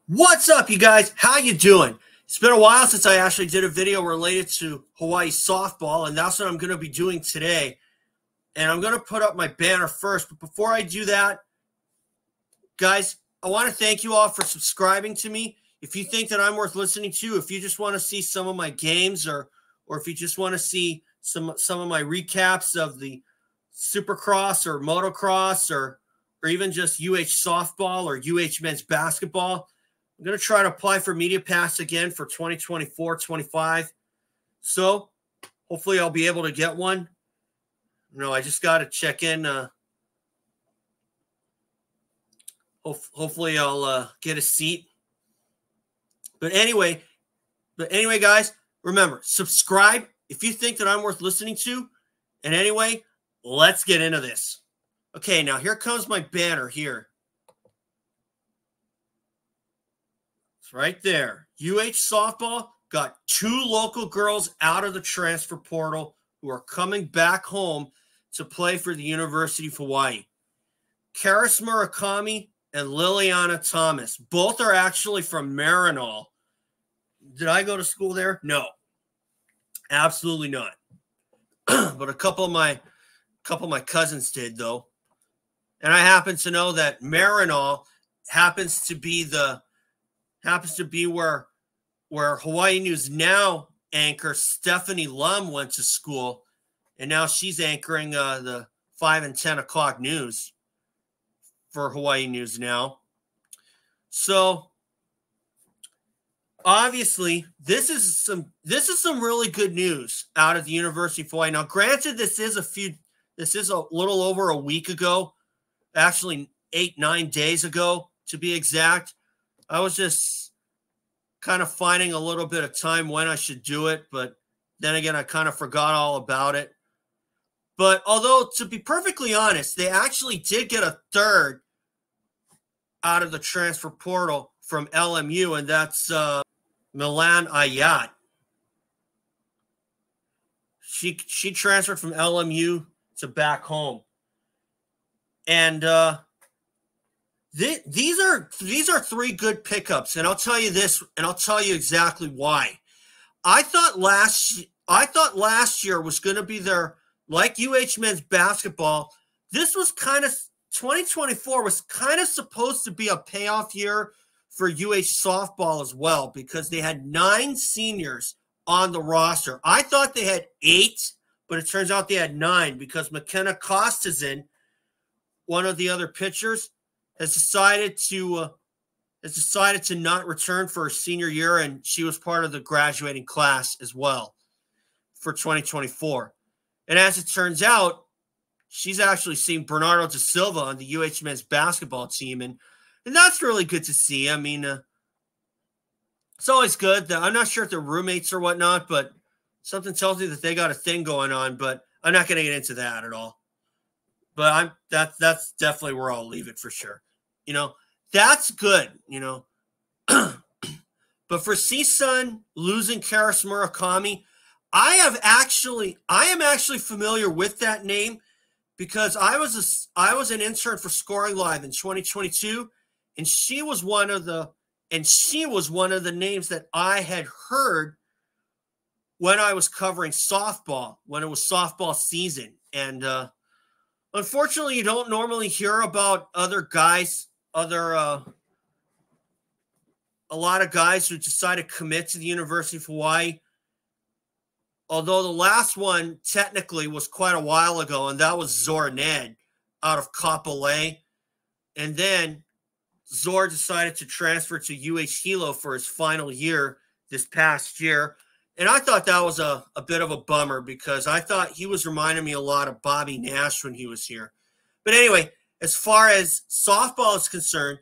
What's up, you guys? How you doing? It's been a while since I actually did a video related to Hawaiʻi softball, and that's what I'm going to be doing today. And I'm going to put up my banner first, but before I do that, guys, I want to thank you all for subscribing to me. If you think that I'm worth listening to, if you just want to see some of my games, or if you just want to see some of my recaps of the Supercross or motocross, or even just UH softball or UH men's basketball, I'm going to try to apply for Media Pass again for 2024-25. So hopefully I'll be able to get one. I just got to check in. Hopefully I'll get a seat. But anyway, guys, remember, subscribe if you think that I'm worth listening to. And anyway, let's get into this. Okay, now here comes my banner here. It's right there. UH softball got 2 local girls out of the transfer portal who are coming back home to play for the University of Hawaiʻi. Carys Murakami and Liliana Thomas. Both are actually from Maryknoll. Did I go to school there? No. Absolutely not. But a couple of my cousins did, though. And I happen to know that Maryknoll happens to be where Hawaii News Now anchor Stephanie Lum went to school, and now she's anchoring the 5 and 10 o'clock news for Hawaii News Now. So obviously, this is some really good news out of the University of Hawaii. Now, granted, this is a little over a week ago, actually 8-9 days ago to be exact. I was just kind of finding a little bit of time when I should do it, but then again, I kind of forgot all about it. But although, to be perfectly honest, they actually did get a third out of the transfer portal from LMU, and that's Milan Ah-Yat. She transferred from LMU to back home. And these are 3 good pickups, and I'll tell you this, and I'll tell you exactly why. I thought last year was going to be their, like UH men's basketball, this was kind of 2024 was kind of supposed to be a payoff year for UH softball as well, because they had 9 seniors on the roster. I thought they had 8, but it turns out they had 9 because McKenna Costas, one of the other pitchers, has decided to not return for her senior year, and she was part of the graduating class as well for 2024. And as it turns out, she's actually seeing Bernardo da Silva on the UH men's basketball team, and that's really good to see. I mean, it's always good. I'm not sure if they're roommates or whatnot, but something tells me that they got a thing going on. But I'm not going to get into that at all. But that's definitely where I'll leave it for sure. That's good, But for CSUN losing Carys Murakami, I am actually familiar with that name because I was an intern for ScoringLive in 2022, and she was one of the names that I had heard when I was covering softball, when it was softball season. And unfortunately, you don't normally hear about other guys, a lot of guys who decide to commit to the University of Hawaii. Although the last one technically was quite a while ago, and that was Zor Ned out of Kapolei. And then Zor decided to transfer to UH Hilo for his final year this past year. And I thought that was a bit of a bummer because I thought he was reminding me a lot of Bobby Nash when he was here. But anyway, as far as softball is concerned,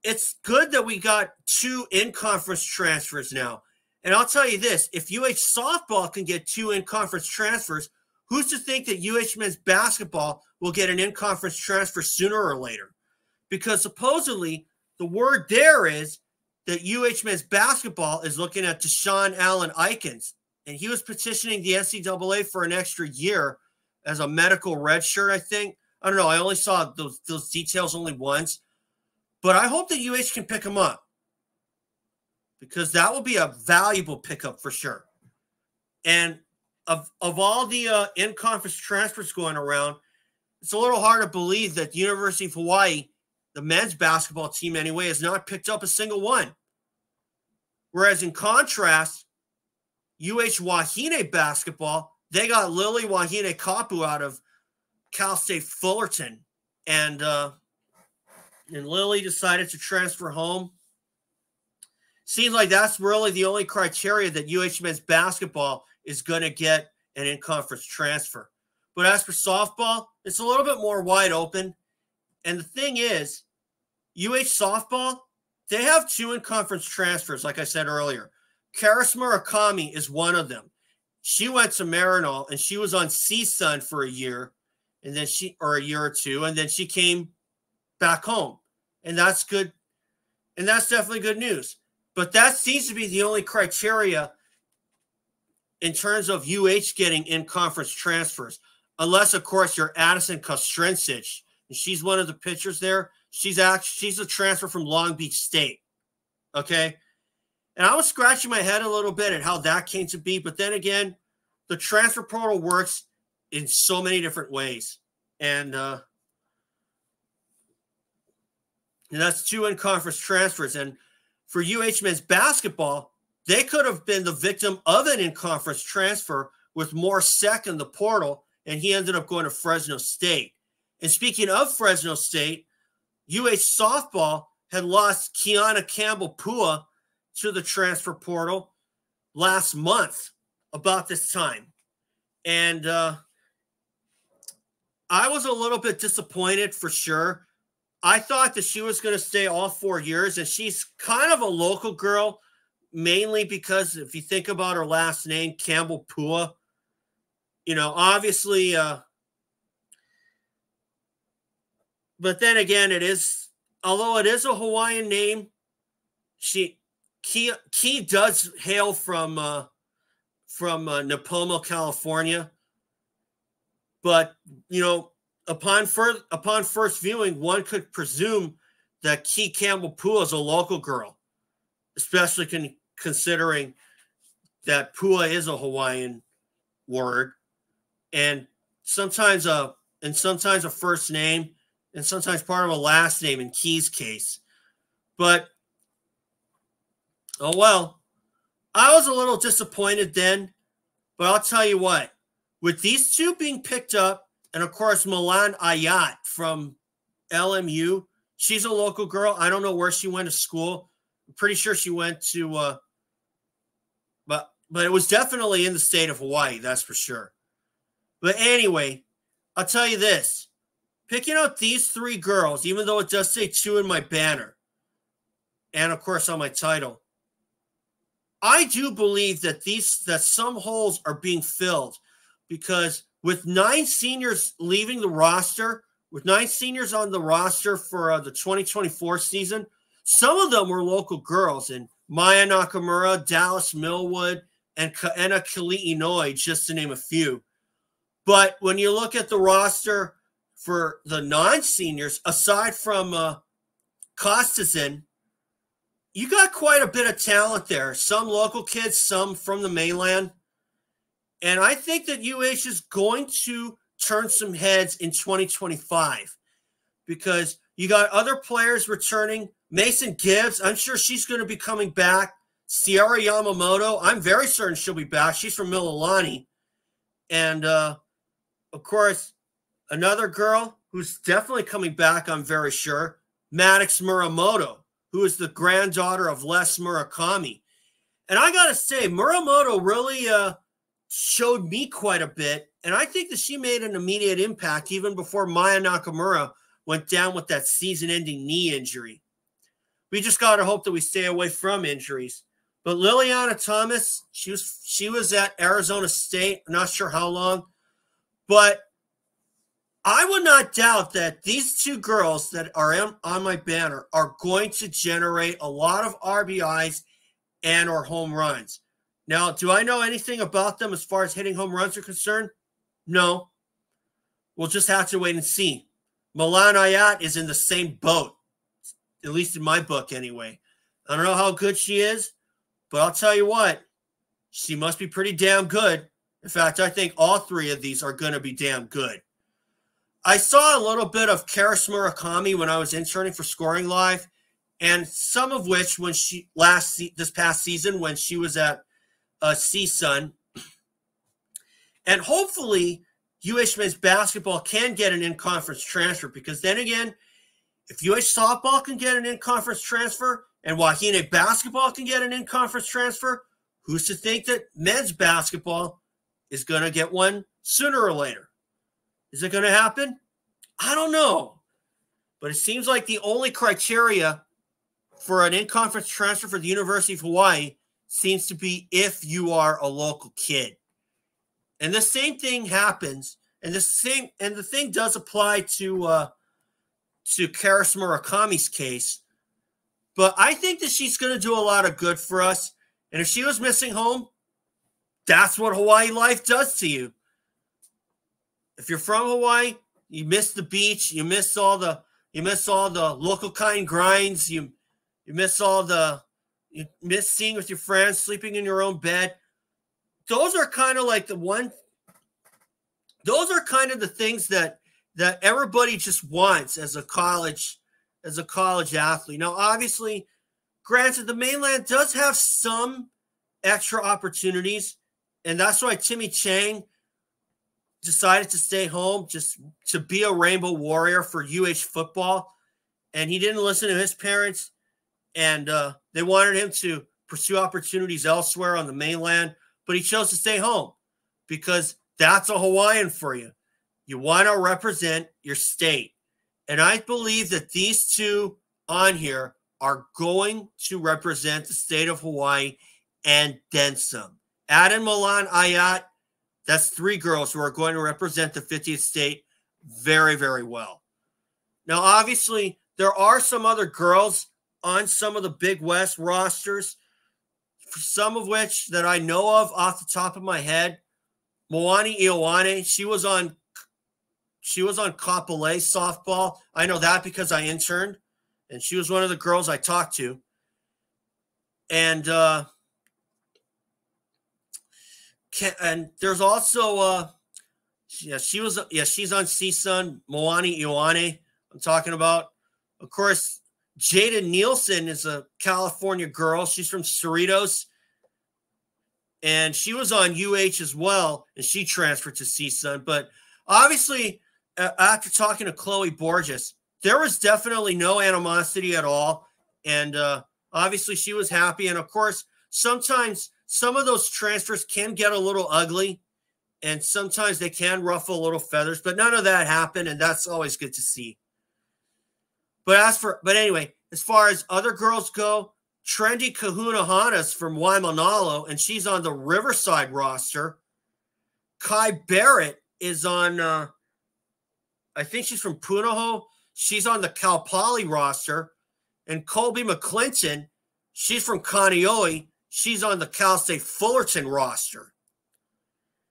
it's good that we got 2 in-conference transfers now. And I'll tell you this, if UH softball can get 2 in-conference transfers, who's to think that UH men's basketball will get an in-conference transfer sooner or later? Because supposedly the word there is that UH men's basketball is looking at Deshaun Allen Eikens, and he was petitioning the NCAA for an extra year as a medical redshirt, I think. I don't know. I only saw those details only once. But I hope that UH can pick him up, because that will be a valuable pickup for sure. And of all the in-conference transfers going around, it's a little hard to believe that the University of Hawaii, the men's basketball team anyway, has not picked up a single one. Whereas in contrast, UH Wahine basketball, they got Lily Wahine Kapu out of Cal State Fullerton. And Lily decided to transfer home. Seems like that's really the only criteria that UH men's basketball is going to get an in-conference transfer. But as for softball, it's a little bit more wide open. And the thing is, UH softball, they have 2 in-conference transfers, like I said earlier. Carys Murakami is one of them. She went to Maryknoll, and she was on CSUN for a year, and then a year or two, and then she came back home. And that's good. And that's definitely good news. But that seems to be the only criteria in terms of UH getting in-conference transfers. Unless, of course, you're Addison Kostrincic, and she's one of the pitchers there. She's a transfer from Long Beach State. Okay? And I was scratching my head a little bit at how that came to be. But then again, the transfer portal works in so many different ways. And that's 2 in-conference transfers. And for UH men's basketball, they could have been the victim of an in-conference transfer with Morsek in the portal, and he ended up going to Fresno State. And speaking of Fresno State, UH softball had lost Key-Annah Campbell-Pua to the transfer portal last month about this time. And I was a little bit disappointed for sure. I thought that she was going to stay all 4 years, and she's kind of a local girl, mainly because if you think about her last name, Campbell-Pua, obviously, but then again, although it is a Hawaiian name, Key does hail from Nipomo, California. But, upon first viewing, one could presume that Key Campbell-Pua is a local girl, especially considering that Pua is a Hawaiian word, and sometimes a first name, and sometimes part of a last name in Key's case. But oh well, I was a little disappointed then, but I'll tell you what, with these 2 being picked up, and of course Milan Ah-Yat from LMU, she's a local girl. I don't know where she went to school. I'm pretty sure she went to but it was definitely in the state of Hawaii, that's for sure. But anyway, I'll tell you this. Picking out these 3 girls, even though it does say 2 in my banner, and of course on my title, I do believe that some holes are being filled, because with 9 seniors leaving the roster, with 9 seniors on the roster for the 2024 season, some of them were local girls, and Maya Nakamura, Dallas Millwood, and Key-Annah Campbell-Pua, just to name a few. But when you look at the roster for the non-seniors, aside from Kostazin, you got quite a bit of talent there. Some local kids, some from the mainland. And I think that UH is going to turn some heads in 2025, because you got other players returning. Mason Gibbs, I'm sure she's going to be coming back. Sierra Yamamoto, I'm very certain she'll be back. She's from Mililani. And, of course, another girl who's definitely coming back, I'm very sure, Maddox Muramoto, who is the granddaughter of Les Murakami. And I got to say, Muramoto really showed me quite a bit. And I think that she made an immediate impact even before Maya Nakamura went down with that season-ending knee injury. We just got to hope that we stay away from injuries. But Liliana Thomas, she was at Arizona State. I'm not sure how long. But I would not doubt that these 2 girls that are on my banner are going to generate a lot of RBIs and or home runs. Now, do I know anything about them as far as hitting home runs are concerned? No. We'll just have to wait and see. Milan Ah-Yat is in the same boat. at least in my book anyway. I don't know how good she is, but I'll tell you what, she must be pretty damn good. In fact, I think all three of these are going to be damn good. I saw a little bit of Carys Murakami when I was interning for ScoringLive, and some of which when she this past season when she was at CSUN. And hopefully UH men's basketball can get an in-conference transfer, because then again, if UH softball can get an in-conference transfer and Wahine basketball can get an in-conference transfer, who's to think that men's basketball is going to get one sooner or later? Is it going to happen? I don't know. But it seems like the only criteria for an in-conference transfer for the University of Hawaii seems to be if you are a local kid. And the same thing happens, and the thing does apply to Carys Murakami's case. But I think that she's going to do a lot of good for us. And if she was missing home, that's what Hawaii life does to you. If you're from Hawaii, you miss the beach, you miss all the local kind grinds, you miss you miss seeing with your friends, sleeping in your own bed. Those are kind of like those are kind of the things that everybody just wants as a college athlete. Now, obviously, granted, the mainland does have some extra opportunities, and that's why Timmy Chang decided to stay home, just to be a Rainbow Warrior for UH football. And he didn't listen to his parents, and they wanted him to pursue opportunities elsewhere on the mainland, but he chose to stay home because that's a Hawaiian for you. You want to represent your state. And I believe that these two on here are going to represent the state of Hawaii and then some. Ad and Milan Ah-Yat, that's three girls who are going to represent the 50th state very, very well. Now, obviously, there are some other girls on some of the Big West rosters, some of which that I know of off the top of my head. Moani Ioane, she was on Kapolei softball. I know that because I interned, and she was one of the girls I talked to. And there's also she's on CSUN, Moani Ioane I'm talking about. Of course, Jada Nielsen is a California girl. She's from Cerritos. And she was on UH as well, and she transferred to CSUN. But obviously, after talking to Chloe Borges, there was definitely no animosity at all. And obviously, she was happy. And, of course, sometimes some of those transfers can get a little ugly, and sometimes they can ruffle little feathers. But none of that happened, and that's always good to see. But anyway, as far as other girls go, Trendy Kahuna Hana's from Waimanalo, and she's on the Riverside roster. Kai Barrett is on, I think she's from Punahou. She's on the Cal Poly roster. And Colby McClinton, she's from Kaneohe. She's on the Cal State Fullerton roster.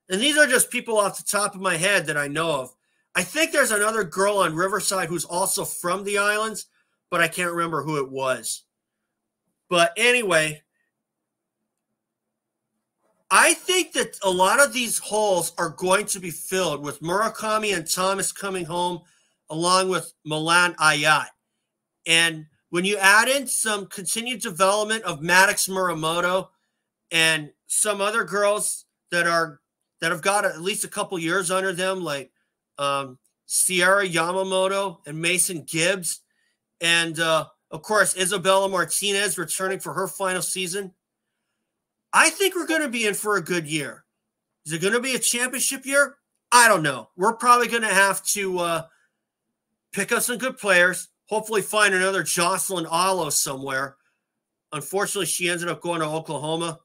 And these are just people off the top of my head that I know of. I think there's another girl on Riverside who's also from the islands, but I can't remember who it was. But anyway, I think that a lot of these holes are going to be filled with Murakami and Thomas coming home along with Milan Ah-Yat. And when you add in some continued development of Maddox Muramoto and some other girls that have got at least a couple years under them, like Sierra Yamamoto and Mason Gibbs, and of course, Isabella Martinez returning for her final season, I think we're going to be in for a good year. Is it going to be a championship year? I don't know. We're probably going to have to pick up some good players, hopefully find another Jocelyn Alo somewhere. Unfortunately, she ended up going to Oklahoma.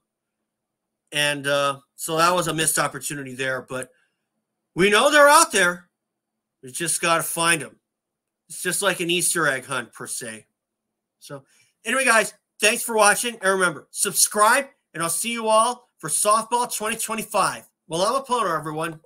And so that was a missed opportunity there. But we know they're out there. We just got to find them. It's just like an Easter egg hunt, per se. So anyway, guys, thanks for watching. And remember, subscribe, and I'll see you all for Softball 2025. Well, I'm a punter, everyone.